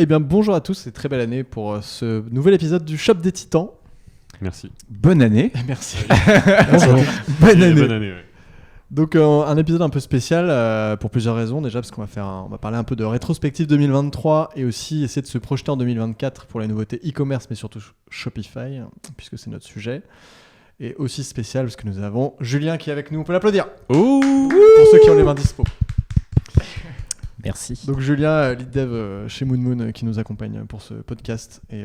Eh bien, bonjour à tous et très belle année pour ce nouvel épisode du Shop des Titans. Merci. Bonne année. Merci. Bonjour. Bonne année. Bonne année, ouais. Donc, un épisode un peu spécial pour plusieurs raisons. Déjà, parce qu'on va parler un peu de rétrospective 2023 et aussi essayer de se projeter en 2024 pour les nouveautés e-commerce, mais surtout Shopify, puisque c'est notre sujet. Et aussi spécial parce que nous avons Julien qui est avec nous. On peut l'applaudir. Oh Pour ceux qui ont les mains dispo. Merci. Donc Julien, lead dev chez Moon Moon, qui nous accompagne pour ce podcast et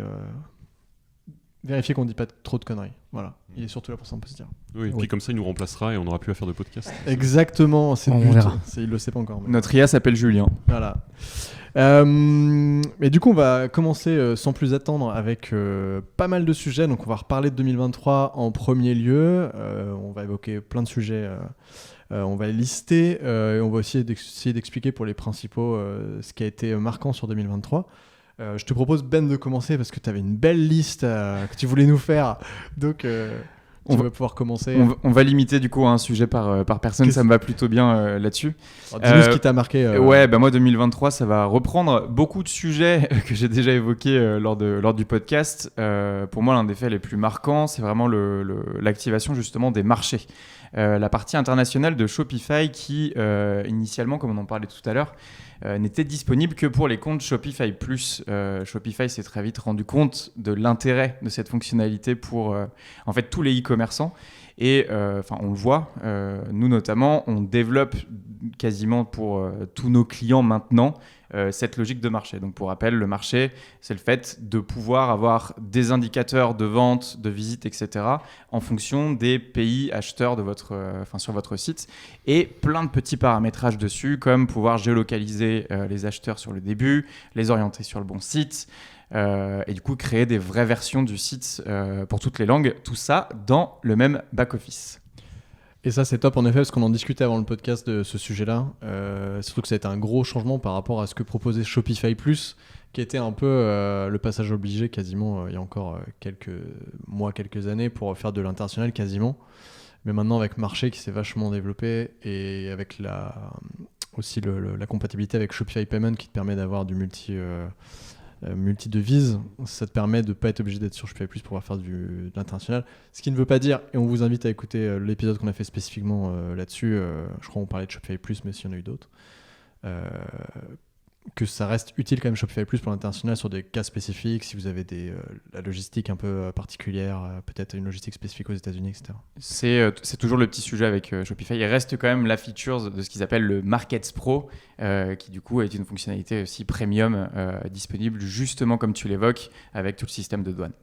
vérifier qu'on ne dit pas trop de conneries. Voilà, il est surtout là pour ça, on peut se dire. Oui, et puis comme ça, il nous remplacera et on n'aura plus à faire de podcast. Exactement, c'est le On but. verra. Il le sait pas encore. Mais... Notre IA s'appelle Julien. Voilà. Et du coup, on va commencer sans plus attendre avec pas mal de sujets. Donc, on va reparler de 2023 en premier lieu. On va évoquer plein de sujets. On va les lister et on va aussi essayer d'expliquer pour les principaux ce qui a été marquant sur 2023. Je te propose, Ben, de commencer parce que tu avais une belle liste que tu voulais nous faire. Donc, tu vas pouvoir commencer. On va limiter du coup à un sujet par personne, ça me va plutôt bien là-dessus. Alors, dis-nous ce qui t'a marqué. Ouais, moi 2023, ça va reprendre beaucoup de sujets que j'ai déjà évoqués lors du podcast. Pour moi, l'un des faits les plus marquants, c'est vraiment l'activation justement des marchés. La partie internationale de Shopify qui, initialement, comme on en parlait tout à l'heure, n'était disponible que pour les comptes Shopify Plus. Shopify s'est très vite rendu compte de l'intérêt de cette fonctionnalité pour en fait tous les e-commerçants. Et on le voit, nous notamment, on développe quasiment pour tous nos clients maintenant cette logique de marché. Donc pour rappel, le marché, c'est le fait de pouvoir avoir des indicateurs de vente, de visite, etc. en fonction des pays acheteurs sur votre site et plein de petits paramétrages dessus comme pouvoir géolocaliser les acheteurs sur le début, les orienter sur le bon site, et du coup créer des vraies versions du site pour toutes les langues, tout ça dans le même back-office. Et ça, c'est top en effet, parce qu'on en discutait avant le podcast de ce sujet-là. Surtout que ça a été un gros changement par rapport à ce que proposait Shopify Plus, qui était un peu le passage obligé quasiment il y a encore quelques mois, quelques années pour faire de l'international quasiment. Mais maintenant, avec Marché qui s'est vachement développé et avec aussi la compatibilité avec Shopify Payment qui te permet d'avoir du multi-devises, ça te permet de ne pas être obligé d'être sur Shopify Plus pour pouvoir faire de l'international. Ce qui ne veut pas dire, et on vous invite à écouter l'épisode qu'on a fait spécifiquement là-dessus, je crois qu'on parlait de Shopify Plus, mais s'il y en a eu d'autres, que ça reste utile quand même Shopify Plus pour l'international sur des cas spécifiques, si vous avez la logistique un peu particulière, peut-être une logistique spécifique aux États-Unis, etc. C'est toujours le petit sujet avec Shopify. Il reste quand même la feature de ce qu'ils appellent le Markets Pro, qui du coup est une fonctionnalité aussi premium disponible justement comme tu l'évoques avec tout le système de douane.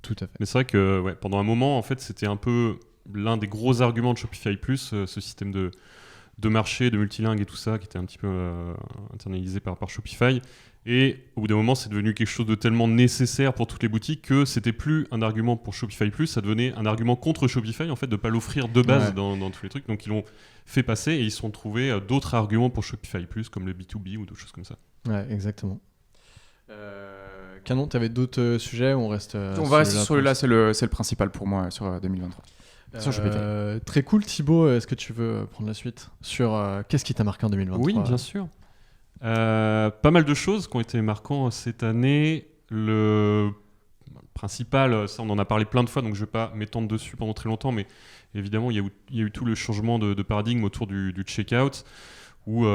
Tout à fait. Mais c'est vrai que pendant un moment, en fait, c'était un peu l'un des gros arguments de Shopify Plus, ce système de marché, de multilingue et tout ça, qui était un petit peu internalisé par Shopify. Et au bout d'un moment, c'est devenu quelque chose de tellement nécessaire pour toutes les boutiques que c'était plus un argument pour Shopify Plus, ça devenait un argument contre Shopify, en fait, de ne pas l'offrir de base dans tous les trucs. Donc, ils l'ont fait passer et ils se sont trouvés d'autres arguments pour Shopify Plus, comme le B2B ou d'autres choses comme ça. Ouais, exactement. Canon, tu avais d'autres sujets ou on reste on va rester sur celui-là, c'est le principal pour moi sur 2023. Très cool. Thibaut, est-ce que tu veux prendre la suite sur qu'est-ce qui t'a marqué en 2023? Oui, bien sûr. Pas mal de choses qui ont été marquantes cette année. Le principal, ça on en a parlé plein de fois, donc je ne vais pas m'étendre dessus pendant très longtemps, mais évidemment il y a eu tout le changement de paradigme autour du checkout, où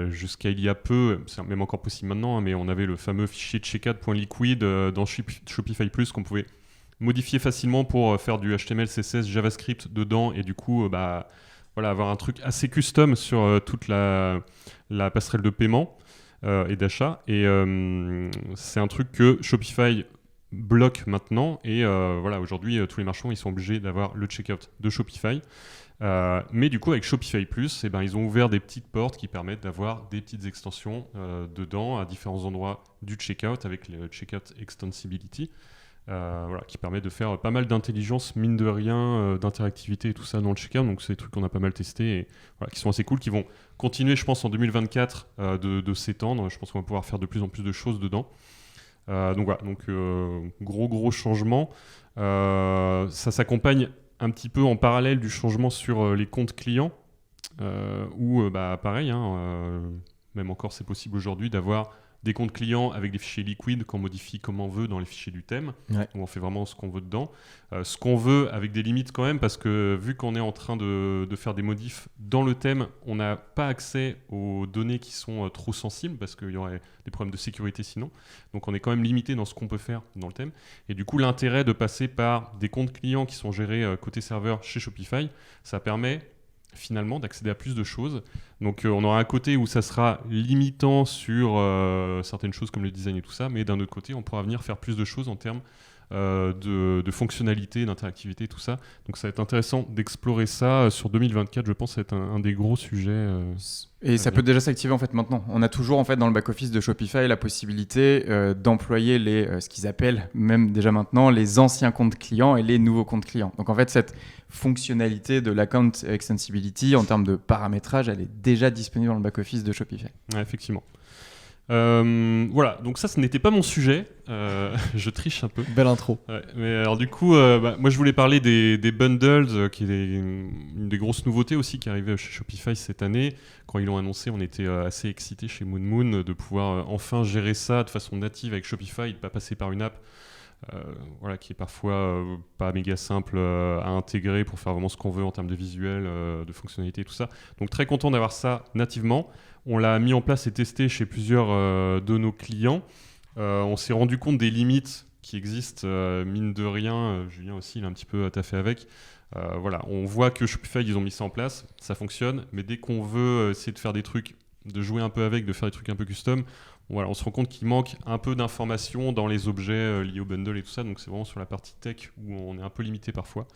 jusqu'à il y a peu, c'est même encore possible maintenant, mais on avait le fameux fichier checkout.liquid dans Shopify Plus qu'on pouvait modifier facilement pour faire du HTML, CSS, JavaScript dedans et du coup avoir un truc assez custom sur toute la passerelle de paiement et d'achat. Et c'est un truc que Shopify bloque maintenant et aujourd'hui tous les marchands ils sont obligés d'avoir le checkout de Shopify. Mais du coup avec Shopify Plus, ils ont ouvert des petites portes qui permettent d'avoir des petites extensions dedans à différents endroits du checkout avec le checkout extensibility. Qui permet de faire pas mal d'intelligence, mine de rien, d'interactivité et tout ça dans le checkout. Donc c'est des trucs qu'on a pas mal testés et qui sont assez cool, qui vont continuer, je pense, en 2024 de s'étendre. Je pense qu'on va pouvoir faire de plus en plus de choses dedans. Gros changement. Ça s'accompagne un petit peu en parallèle du changement sur les comptes clients, où pareil, même encore c'est possible aujourd'hui d'avoir des comptes clients avec des fichiers liquides qu'on modifie comme on veut dans les fichiers du thème, Ouais. où on fait vraiment ce qu'on veut dedans. Ce qu'on veut avec des limites quand même, parce que vu qu'on est en train de faire des modifs dans le thème, on n'a pas accès aux données qui sont trop sensibles, parce qu'il y aurait des problèmes de sécurité sinon. Donc on est quand même limité dans ce qu'on peut faire dans le thème. Et du coup, l'intérêt de passer par des comptes clients qui sont gérés côté serveur chez Shopify, ça permet finalement d'accéder à plus de choses. Donc on aura un côté où ça sera limitant sur certaines choses comme le design et tout ça, mais d'un autre côté on pourra venir faire plus de choses en termes de fonctionnalité, d'interactivité, tout ça. Donc ça va être intéressant d'explorer ça sur 2024, je pense que ça va être un des gros sujets. Et ça peut déjà s'activer en fait maintenant. On a toujours en fait dans le back-office de Shopify la possibilité d'employer ce qu'ils appellent même déjà maintenant les anciens comptes clients et les nouveaux comptes clients. Donc en fait cette fonctionnalité de l'account extensibility en termes de paramétrage, elle est déjà disponible dans le back-office de Shopify. Ouais, effectivement. Voilà, donc ça, ce n'était pas mon sujet. Je triche un peu. Belle intro. Ouais, mais alors du coup, moi je voulais parler des bundles, qui est une des grosses nouveautés aussi qui est arrivée chez Shopify cette année. Quand ils l'ont annoncé, on était assez excités chez Moon de pouvoir enfin gérer ça de façon native avec Shopify et de ne pas passer par une app voilà, qui est parfois pas méga simple à intégrer pour faire vraiment ce qu'on veut en termes de visuel, de fonctionnalité et tout ça. Donc très content d'avoir ça nativement. On l'a mis en place et testé chez plusieurs de nos clients. On s'est rendu compte des limites qui existent, mine de rien. Julien aussi, il a un petit peu taffé avec. Voilà, on voit que Shopify, ils ont mis ça en place, ça fonctionne, mais dès qu'on veut essayer de faire des trucs, de jouer un peu avec, de faire des trucs un peu custom, voilà, on se rend compte qu'il manque un peu d'informations dans les objets liés au bundle et tout ça, donc c'est vraiment sur la partie tech où on est un peu limité parfois.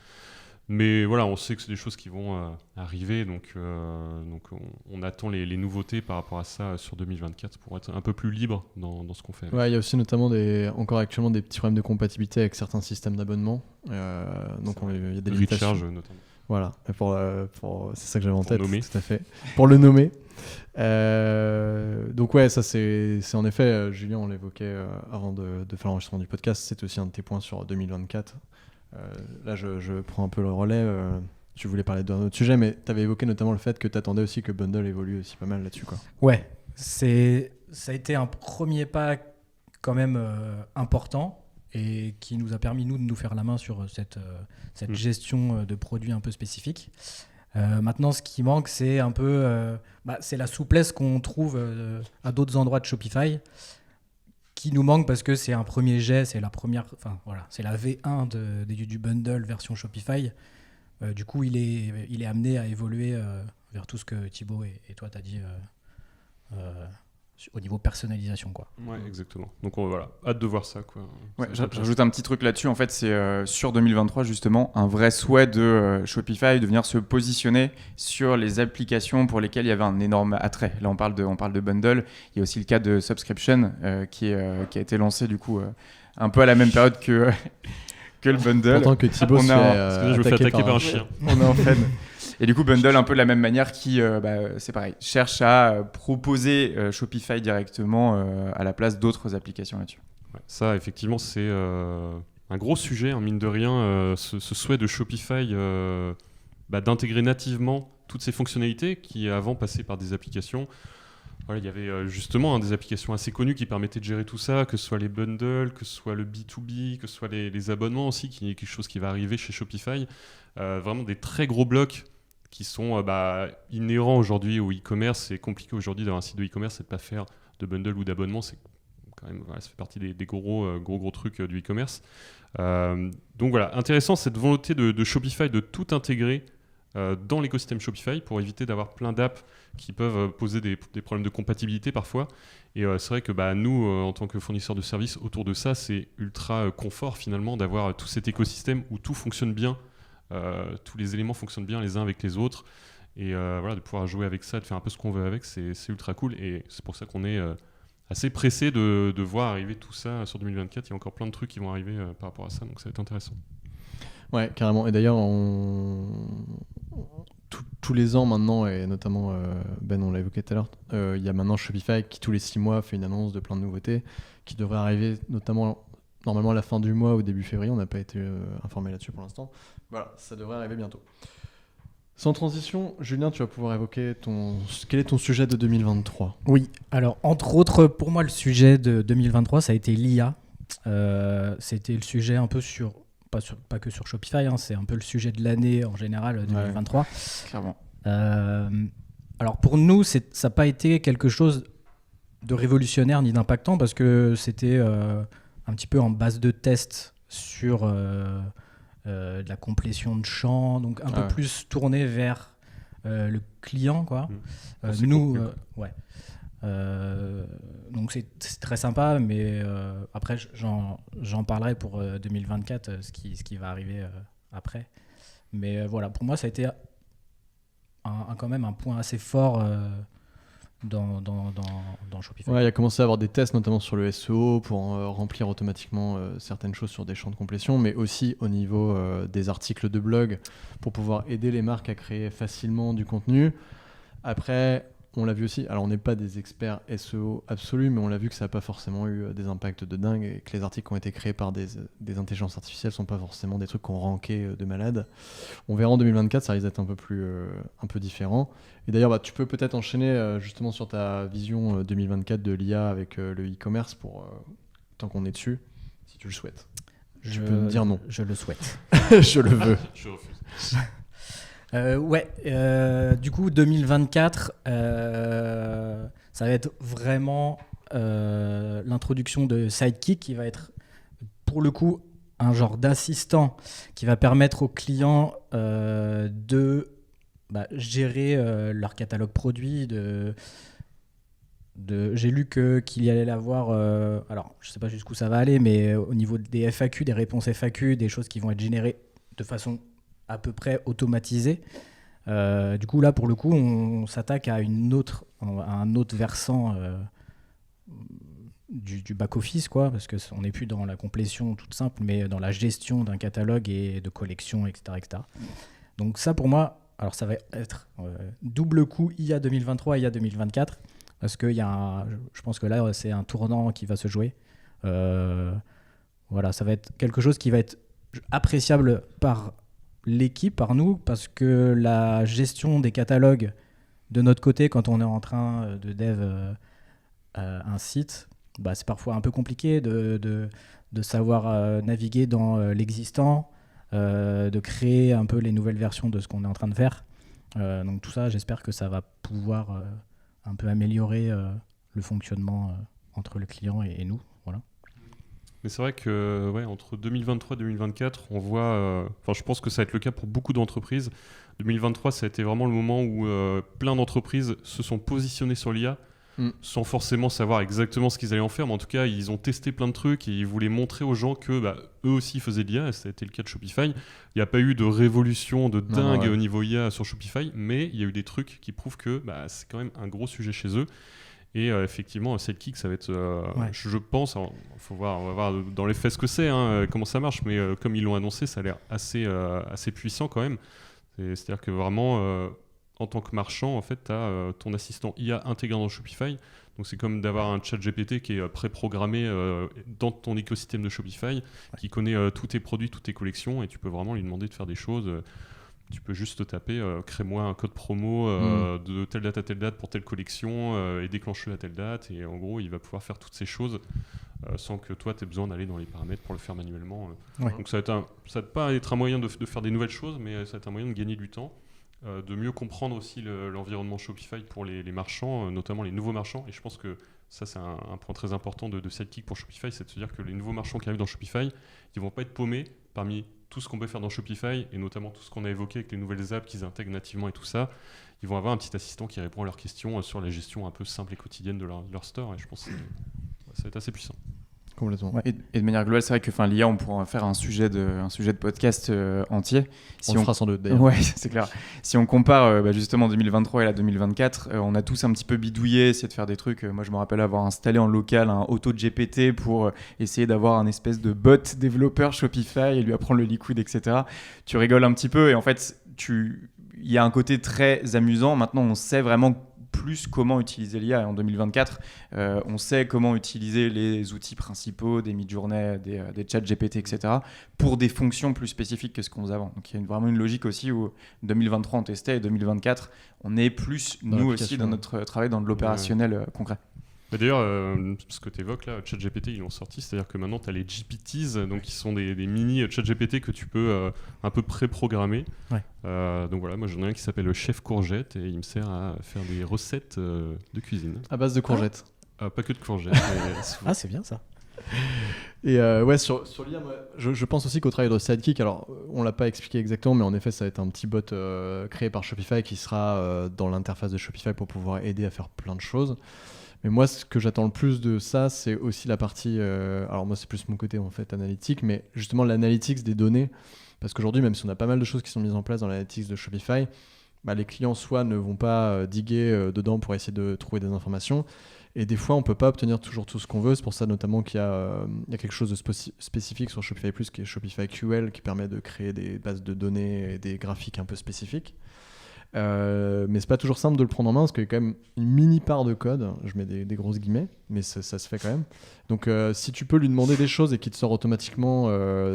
Mais voilà, on sait que c'est des choses qui vont arriver, donc on attend les nouveautés par rapport à ça sur 2024 pour être un peu plus libre dans ce qu'on fait. Ouais, il y a aussi notamment encore actuellement des petits problèmes de compatibilité avec certains systèmes d'abonnement. Donc il y a des limitations. Recharge notamment. Voilà, et c'est ça que j'avais en tête, nommer. tout à fait. Pour le nommer. Donc ouais, ça c'est en effet, Julien, on l'évoquait avant de faire l'enregistrement du podcast, c'est aussi un de tes points sur 2024. Là, je prends un peu le relais. Tu voulais parler d'un autre sujet, mais tu avais évoqué notamment le fait que tu attendais aussi que Bundle évolue aussi pas mal là-dessus, quoi. Ouais, ça a été un premier pas quand même important et qui nous a permis, nous, de nous faire la main sur cette gestion de produits un peu spécifiques. Maintenant, ce qui manque, c'est un peu c'est la souplesse qu'on trouve à d'autres endroits de Shopify qui nous manque parce que c'est un premier jet, c'est la première, c'est la V1 du bundle version Shopify. Du coup, il est amené à évoluer vers tout ce que Thibaut et toi t'as dit au niveau personnalisation, quoi. Ouais, exactement. Donc voilà, hâte de voir ça, quoi. Ouais, j'ajoute un petit truc là-dessus. En fait, c'est sur 2023 justement un vrai souhait de Shopify de venir se positionner sur les applications pour lesquelles il y avait un énorme attrait. Là, on parle de bundle. Il y a aussi le cas de subscription qui a été lancé du coup un peu à la même période que le bundle. Pourtant que Thibaut se fait je me fais attaquer par un chien. On est en fait. Et du coup, Bundle, un peu de la même manière, qui, c'est pareil, cherche à proposer Shopify directement à la place d'autres applications là-dessus. Ouais, ça, effectivement, c'est un gros sujet, hein, mine de rien, ce souhait de Shopify d'intégrer nativement toutes ces fonctionnalités qui avant passaient par des applications. Voilà, il y avait justement des applications assez connues qui permettaient de gérer tout ça, que ce soit les bundles, que ce soit le B2B, que ce soit les abonnements aussi, qui est quelque chose qui va arriver chez Shopify. Vraiment des très gros blocs qui sont inhérents aujourd'hui au e-commerce. C'est compliqué aujourd'hui d'avoir un site de e-commerce et de ne pas faire de bundle ou d'abonnement. C'est quand même, ça fait partie des gros trucs du e-commerce. Donc voilà, intéressant cette volonté de Shopify de tout intégrer dans l'écosystème Shopify pour éviter d'avoir plein d'apps qui peuvent poser des problèmes de compatibilité parfois. Et c'est vrai que nous, en tant que fournisseurs de services, autour de ça, c'est ultra confort finalement d'avoir tout cet écosystème où tout fonctionne bien. Tous les éléments fonctionnent bien les uns avec les autres et voilà, de pouvoir jouer avec ça, de faire un peu ce qu'on veut avec, c'est ultra cool et c'est pour ça qu'on est assez pressé de voir arriver tout ça sur 2024. Il y a encore plein de trucs qui vont arriver par rapport à ça, donc ça va être intéressant. Ouais, carrément. Et d'ailleurs, tous les ans maintenant, et notamment on l'a évoqué tout à l'heure, il y a maintenant Shopify qui tous les 6 mois fait une annonce de plein de nouveautés qui devraient arriver notamment normalement à la fin du mois ou début février. On n'a pas été informé là-dessus pour l'instant. Voilà, ça devrait arriver bientôt. Sans transition, Julien, tu vas pouvoir évoquer quel est ton sujet de 2023 ? Oui, alors entre autres, pour moi, le sujet de 2023, ça a été l'IA. C'était le sujet un peu pas que sur Shopify, hein, c'est un peu le sujet de l'année en général 2023. Ouais, clairement. Alors pour nous, ça n'a pas été quelque chose de révolutionnaire ni d'impactant parce que c'était un petit peu en base de test sur de la complétion de champs, donc un peu plus tourné vers le client, quoi. Nous, donc c'est très sympa, mais après j'en parlerai pour 2024, ce qui va arriver après. Mais voilà, pour moi ça a été quand même un point assez fort dans Shopify. Ouais, il a commencé à avoir des tests, notamment sur le SEO, pour remplir automatiquement certaines choses sur des champs de complétion, mais aussi au niveau des articles de blog, pour pouvoir aider les marques à créer facilement du contenu. Après, on l'a vu aussi, alors on n'est pas des experts SEO absolus, mais on l'a vu que ça n'a pas forcément eu des impacts de dingue, et que les articles qui ont été créés par des intelligences artificielles ne sont pas forcément des trucs qui ont ranké de malade. On verra en 2024, ça risque d'être un peu différent. Et d'ailleurs, tu peux peut-être enchaîner justement sur ta vision 2024 de l'IA avec le e-commerce, tant qu'on est dessus, si tu le souhaites. Tu peux me dire non. Je le souhaite. Je le veux. Je refuse. Du coup, 2024, ça va être vraiment l'introduction de Sidekick qui va être, pour le coup, un genre d'assistant qui va permettre aux clients de gérer leur catalogue produit. J'ai lu qu'il y allait avoir, alors je ne sais pas jusqu'où ça va aller, mais au niveau des FAQ, des réponses FAQ, des choses qui vont être générées de façon à peu près automatisé. Du coup, là, pour le coup, on s'attaque à un autre versant du back-office, quoi, parce qu'on n'est plus dans la complétion toute simple, mais dans la gestion d'un catalogue et de collection, etc., etc. Donc ça, pour moi, alors ça va être double coup IA 2023 et IA 2024, parce que je pense que là, c'est un tournant qui va se jouer. Voilà, ça va être quelque chose qui va être appréciable par l'équipe, par nous, parce que la gestion des catalogues de notre côté, quand on est en train de dev un site, c'est parfois un peu compliqué de savoir naviguer dans l'existant, de créer un peu les nouvelles versions de ce qu'on est en train de faire. Donc tout ça, j'espère que ça va pouvoir un peu améliorer le fonctionnement entre le client et nous. Voilà. Mais c'est vrai que entre 2023 et 2024, on voit... je pense que ça va être le cas pour beaucoup d'entreprises. 2023, ça a été vraiment le moment où plein d'entreprises se sont positionnées sur l'IA sans forcément savoir exactement ce qu'ils allaient en faire. Mais en tout cas, ils ont testé plein de trucs et ils voulaient montrer aux gens que eux aussi faisaient de l'IA. Et ça a été le cas de Shopify. Il n'y a pas eu de révolution de dingue au niveau IA sur Shopify, mais il y a eu des trucs qui prouvent que c'est quand même un gros sujet chez eux. Et effectivement, Sidekick, ça va être, je pense, on va voir dans les faits ce que c'est, comment ça marche, mais comme ils l'ont annoncé, ça a l'air assez puissant quand même. C'est-à-dire que vraiment, en tant que marchand, en fait, tu as ton assistant IA intégré dans Shopify. Donc c'est comme d'avoir un chat GPT qui est préprogrammé dans ton écosystème de Shopify, qui connaît tous tes produits, toutes tes collections, et tu peux vraiment lui demander de faire des choses. Tu peux juste te taper, crée-moi un code promo de telle date à telle date pour telle collection et déclenche-le à telle date. Et en gros, il va pouvoir faire toutes ces choses sans que toi, tu aies besoin d'aller dans les paramètres pour le faire manuellement. Donc ça va pas être un moyen de faire des nouvelles choses, mais ça va être un moyen de gagner du temps, de mieux comprendre aussi l'environnement Shopify pour les marchands, notamment les nouveaux marchands. Et je pense que ça, c'est un point très important de Sidekick pour Shopify, c'est de se dire que les nouveaux marchands qui arrivent dans Shopify, ils ne vont pas être paumés parmi tout ce qu'on peut faire dans Shopify et notamment tout ce qu'on a évoqué avec les nouvelles apps qu'ils intègrent nativement et tout ça. Ils vont avoir un petit assistant qui répond à leurs questions sur la gestion un peu simple et quotidienne de leur store, et je pense que ça va être assez puissant. Complètement. Ouais. Et de manière globale, c'est vrai que l'IA, on pourra en faire un sujet de podcast entier. On le fera sans doute d'ailleurs. Ouais, c'est clair. Si on compare justement 2023 et la 2024, on a tous un petit peu bidouillé, essayé de faire des trucs. Moi, je me rappelle avoir installé en local un AutoGPT pour essayer d'avoir un espèce de bot développeur Shopify et lui apprendre le liquide, etc. Tu rigoles un petit peu et en fait, il y a un côté très amusant. Maintenant, on sait vraiment plus comment utiliser l'IA. Et en 2024, on sait comment utiliser les outils principaux des Midjourney, des chats GPT, etc. pour des fonctions plus spécifiques que ce qu'on faisait avant. Donc il y a vraiment une logique aussi où 2023 on testait et 2024 on est plus nous aussi dans notre travail dans de l'opérationnel concret. D'ailleurs, ce que tu évoques là, ChatGPT, ils l'ont sorti, c'est-à-dire que maintenant tu as les GPTs, donc qui sont des mini ChatGPT que tu peux un peu pré-programmer. Ouais. Donc voilà, moi j'en ai un qui s'appelle le Chef Courgette et il me sert à faire des recettes de cuisine. À base de courgettes. Pas que de courgettes. Mais souvent. Ah, c'est bien ça. Et ouais, sur l'IA, je pense aussi qu'au travail de Sidekick, alors on l'a pas expliqué exactement, mais en effet, ça va être un petit bot créé par Shopify qui sera dans l'interface de Shopify pour pouvoir aider à faire plein de choses. Mais moi, ce que j'attends le plus de ça, c'est aussi la partie. Alors moi, c'est plus mon côté en fait analytique, mais justement l'analytics des données, parce qu'aujourd'hui, même si on a pas mal de choses qui sont mises en place dans l'analytics de Shopify, les clients soit ne vont pas diguer dedans pour essayer de trouver des informations. Et des fois, on ne peut pas obtenir toujours tout ce qu'on veut. C'est pour ça notamment qu'il y a quelque chose de spécifique sur Shopify Plus qui est Shopify QL qui permet de créer des bases de données et des graphiques un peu spécifiques. Mais c'est pas toujours simple de le prendre en main parce qu'il y a quand même une mini part de code. Je mets des grosses guillemets, mais ça se fait quand même. Donc si tu peux lui demander des choses et qu'il te sort automatiquement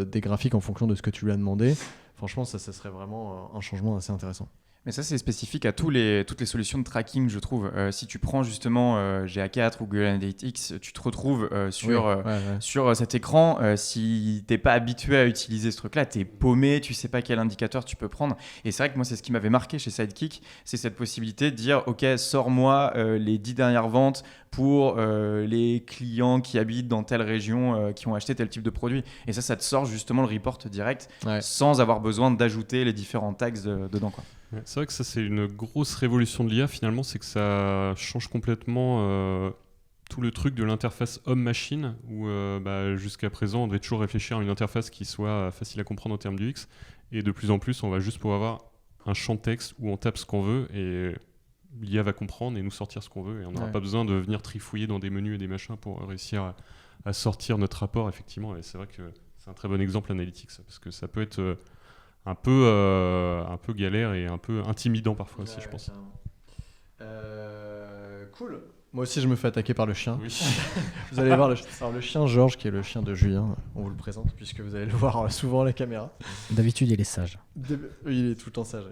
des graphiques en fonction de ce que tu lui as demandé, franchement, ça serait vraiment un changement assez intéressant. Mais ça, c'est spécifique à toutes les solutions de tracking, je trouve. Si tu prends justement GA4 ou Google Analytics, tu te retrouves sur cet écran. Si tu n'es pas habitué à utiliser ce truc-là, tu es paumé, tu ne sais pas quel indicateur tu peux prendre. Et c'est vrai que moi, c'est ce qui m'avait marqué chez Sidekick, c'est cette possibilité de dire « Ok, sors-moi les 10 dernières ventes pour les clients qui habitent dans telle région, qui ont acheté tel type de produit. » Et ça te sort justement le report direct sans avoir besoin d'ajouter les différents tags dedans, quoi. Ouais, c'est vrai que ça, c'est une grosse révolution de l'IA finalement, c'est que ça change complètement tout le truc de l'interface homme-machine où jusqu'à présent on devait toujours réfléchir à une interface qui soit facile à comprendre en termes d'UX et de plus en plus on va juste pouvoir avoir un champ de texte où on tape ce qu'on veut et l'IA va comprendre et nous sortir ce qu'on veut et on n'aura pas besoin de venir trifouiller dans des menus et des machins pour réussir à sortir notre rapport effectivement. Et c'est vrai que c'est un très bon exemple Analytics parce que ça peut être un peu galère et un peu intimidant parfois aussi, je pense. Cool. Moi aussi, je me fais attaquer par le chien. Oui. Vous allez voir le chien Georges, qui est le chien de Julien. On vous le présente puisque vous allez le voir souvent à la caméra. D'habitude, il est sage. Il est tout le temps sage.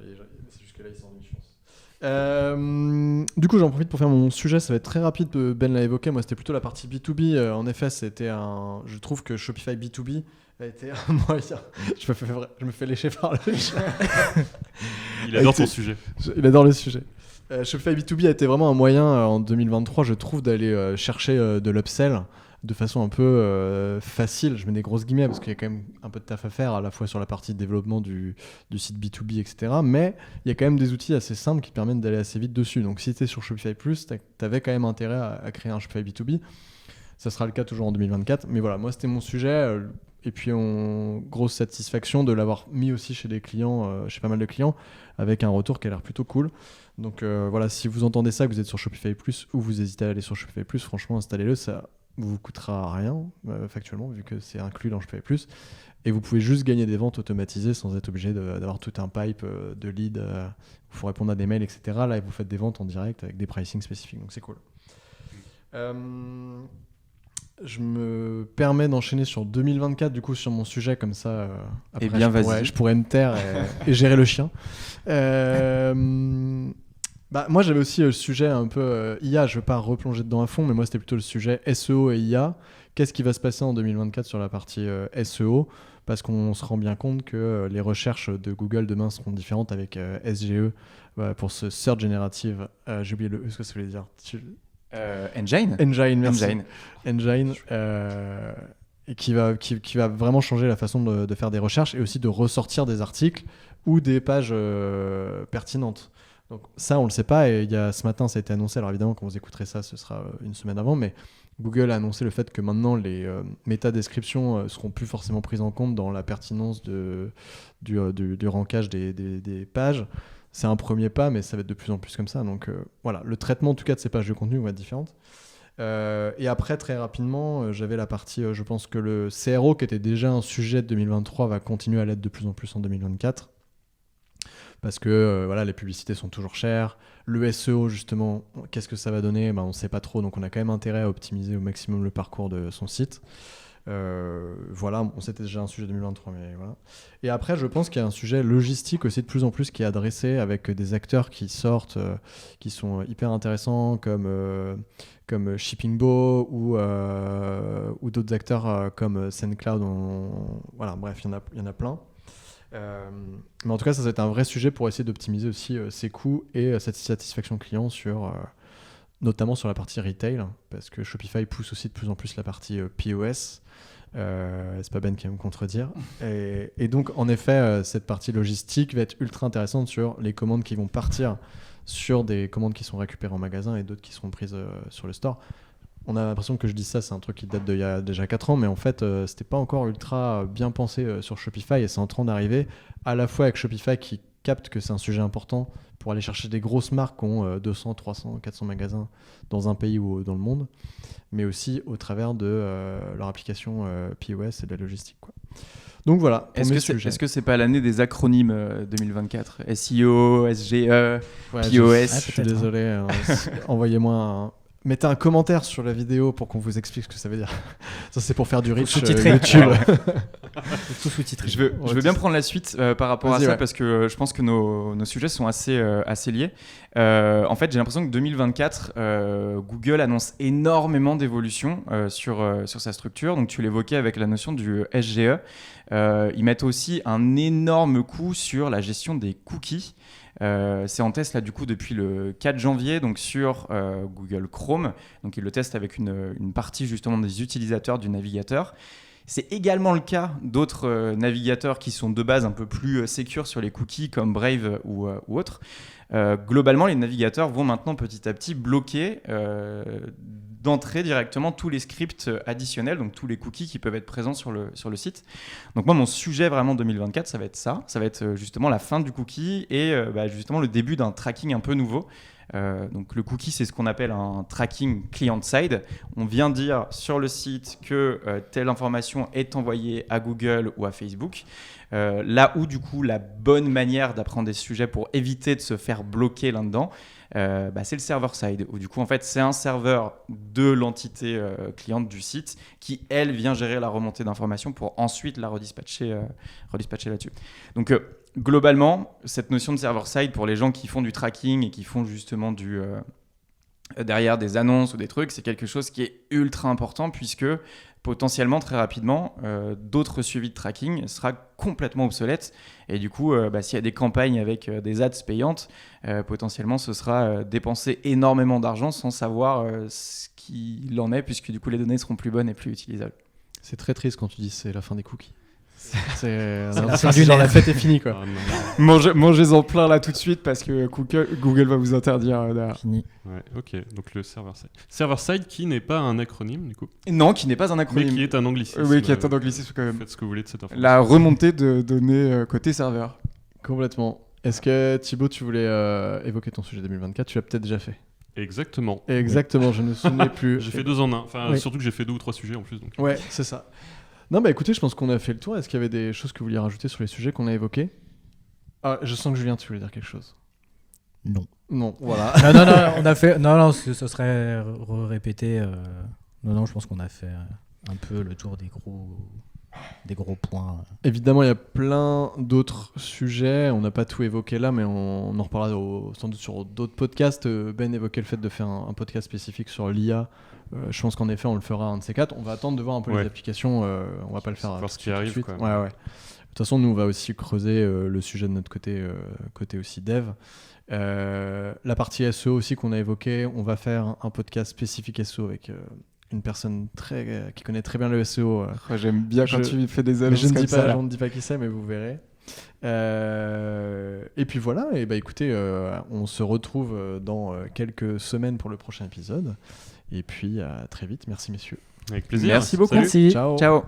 C'est juste que là, il s'ennuie, je pense. Du coup, j'en profite pour faire mon sujet. Ça va être très rapide. Ben l'a évoqué. Moi, c'était plutôt la partie B2B. En effet, je trouve que Shopify B2B a été un moyen. Je me fais lécher par le chien. Il adore ton sujet. Il adore le sujet. Shopify B2B a été vraiment un moyen en 2023, je trouve, d'aller chercher de l'upsell de façon un peu facile. Je mets des grosses guillemets parce qu'il y a quand même un peu de taf à faire à la fois sur la partie de développement du site B2B, etc. Mais il y a quand même des outils assez simples qui permettent d'aller assez vite dessus. Donc si tu es sur Shopify Plus, tu avais quand même intérêt à créer un Shopify B2B. Ça sera le cas toujours en 2024. Mais voilà, moi c'était mon sujet. Et puis grosse satisfaction de l'avoir mis aussi chez des clients, chez pas mal de clients, avec un retour qui a l'air plutôt cool. Donc voilà, si vous entendez ça, que vous êtes sur Shopify Plus ou vous hésitez à aller sur Shopify Plus, franchement installez-le, ça vous coûtera rien factuellement vu que c'est inclus dans Shopify Plus. Et vous pouvez juste gagner des ventes automatisées sans être obligé d'avoir tout un pipe de leads. Il faut répondre à des mails, etc. Là, vous faites des ventes en direct avec des pricing spécifiques, donc c'est cool. Je me permets d'enchaîner sur 2024 du coup sur mon sujet comme ça. Après, eh bien, vas-y. Je pourrais me taire et gérer le chien. Moi j'avais aussi le sujet un peu IA. Je ne vais pas replonger dedans à fond, mais moi c'était plutôt le sujet SEO et IA. Qu'est-ce qui va se passer en 2024 sur la partie SEO? Parce qu'on se rend bien compte que les recherches de Google demain seront différentes avec SGE pour ce Search Generative. J'ai oublié ce que ça voulait dire. Engine, merci. Engine, et qui va vraiment changer la façon de faire des recherches et aussi de ressortir des articles ou des pages pertinentes. Donc ça, on le sait pas. Et ce matin, ça a été annoncé. Alors évidemment, quand vous écouterez ça, ce sera une semaine avant. Mais Google a annoncé le fait que maintenant, les métadescriptions seront plus forcément prises en compte dans la pertinence du rankage des pages. C'est un premier pas, mais ça va être de plus en plus comme ça. Donc voilà, le traitement en tout cas de ces pages de contenu va être différent. Et après, très rapidement, j'avais la partie, je pense que le CRO, qui était déjà un sujet de 2023, va continuer à l'être de plus en plus en 2024. parce que voilà, les publicités sont toujours chères. Le SEO, justement, qu'est-ce que ça va donner? On ne sait pas trop, donc on a quand même intérêt à optimiser au maximum le parcours de son site. Voilà, c'était déjà un sujet 2023, mais voilà. Et après, je pense qu'il y a un sujet logistique aussi de plus en plus qui est adressé avec des acteurs qui sortent, qui sont hyper intéressants, comme Shippingbo ou d'autres acteurs comme SendCloud. Voilà, bref, il y en a plein. Mais en tout cas, ça va être un vrai sujet pour essayer d'optimiser aussi ses coûts et cette satisfaction client notamment sur la partie retail, parce que Shopify pousse aussi de plus en plus la partie POS. C'est pas Ben qui va me contredire. Et donc, en effet, cette partie logistique va être ultra intéressante sur les commandes qui vont partir sur des commandes qui sont récupérées en magasin et d'autres qui seront prises sur le store. On a l'impression que je dis ça, c'est un truc qui date d'il y a déjà 4 ans, mais en fait, c'était pas encore ultra bien pensé sur Shopify et c'est en train d'arriver à la fois avec Shopify qui capte que c'est un sujet important pour aller chercher des grosses marques qui ont 200, 300, 400 magasins dans un pays ou dans le monde, mais aussi au travers de leur application POS et de la logistique, quoi. Donc voilà. Est-ce que c'est pas l'année des acronymes 2024? SEO, SGE, ouais, POS. Je suis désolé. Envoyez-moi mettez un commentaire sur la vidéo pour qu'on vous explique ce que ça veut dire. Ça, c'est pour faire du reach YouTube. Tout sous-titré. Je veux bien prendre la suite par rapport à ça, parce que je pense que nos sujets sont assez liés. En fait, j'ai l'impression que 2024, Google annonce énormément d'évolutions sur sa structure. Donc, tu l'évoquais avec la notion du SGE. Ils mettent aussi un énorme coup sur la gestion des cookies. C'est en test là du coup depuis le 4 janvier donc sur Google Chrome. Donc ils le testent avec une partie justement des utilisateurs du navigateur. C'est également le cas d'autres navigateurs qui sont de base un peu plus sécures sur les cookies comme Brave ou autres. Globalement, les navigateurs vont maintenant petit à petit bloquer d'entrée directement tous les scripts additionnels, donc tous les cookies qui peuvent être présents sur le site. Donc moi, mon sujet vraiment 2024, ça va être ça. Ça va être justement la fin du cookie et justement le début d'un tracking un peu nouveau. Donc le cookie, c'est ce qu'on appelle un tracking client-side. On vient dire sur le site que telle information est envoyée à Google ou à Facebook. Là où du coup la bonne manière d'apprendre des sujets pour éviter de se faire bloquer là-dedans, c'est le server-side, où du coup en fait c'est un serveur de l'entité cliente du site qui elle vient gérer la remontée d'informations pour ensuite la redispatcher là-dessus. Donc globalement, cette notion de server-side pour les gens qui font du tracking et qui font justement derrière des annonces ou des trucs, c'est quelque chose qui est ultra important puisque potentiellement très rapidement d'autres suivis de tracking sera complètement obsolète et du coup s'il y a des campagnes avec des ads payantes, potentiellement ce sera dépenser énormément d'argent sans savoir ce qu'il en est puisque du coup les données seront plus bonnes et plus utilisables. C'est très triste quand tu dis c'est la fin des cookies. C'est la fin du la fête est finie, quoi. Mangez-en plein là tout de suite parce que Google va vous interdire derrière. Fini. Ouais, ok, donc le server-side. Server-side qui n'est pas un acronyme du coup. Non, qui n'est pas un acronyme. Mais qui est un anglicisme. Oui, qui est un anglicisme quand même. Faites ce que vous voulez de cette information. La remontée de données côté serveur. Complètement. Est-ce que Thibaut, tu voulais évoquer ton sujet 2024? Tu l'as peut-être déjà fait. Exactement. Exactement, je ne me souvenais plus. J'ai fait 2 en 1. Enfin, oui. Surtout que j'ai fait 2 ou 3 sujets en plus. Donc. Ouais, c'est ça. Non, écoutez, je pense qu'on a fait le tour. Est-ce qu'il y avait des choses que vous vouliez rajouter sur les sujets qu'on a évoqués? Je sens que Julien, tu voulais dire quelque chose. Non, voilà. non, on a fait. Non, ce serait répété. Non, je pense qu'on a fait un peu le tour des gros points. Évidemment, il y a plein d'autres sujets. On n'a pas tout évoqué là, mais on en reparlera sans doute sur d'autres podcasts. Ben évoquait le fait de faire un podcast spécifique sur l'IA. Je pense qu'en effet, on le fera un de ces 4. On va attendre de voir un peu les applications. On va pas le faire voir ce qui arrive. Tout de suite. Ouais. De toute façon, nous, on va aussi creuser le sujet de notre côté aussi dev. La partie SEO aussi qu'on a évoquée. On va faire un podcast spécifique SEO avec une personne qui connaît très bien le SEO. J'aime bien quand tu fais des annonces je comme ne dis pas qui c'est, mais vous verrez. Et puis voilà, et écoutez, on se retrouve dans quelques semaines pour le prochain épisode. Et puis à très vite. Merci messieurs. Avec plaisir. Merci beaucoup. Salut. Merci. Ciao. Ciao.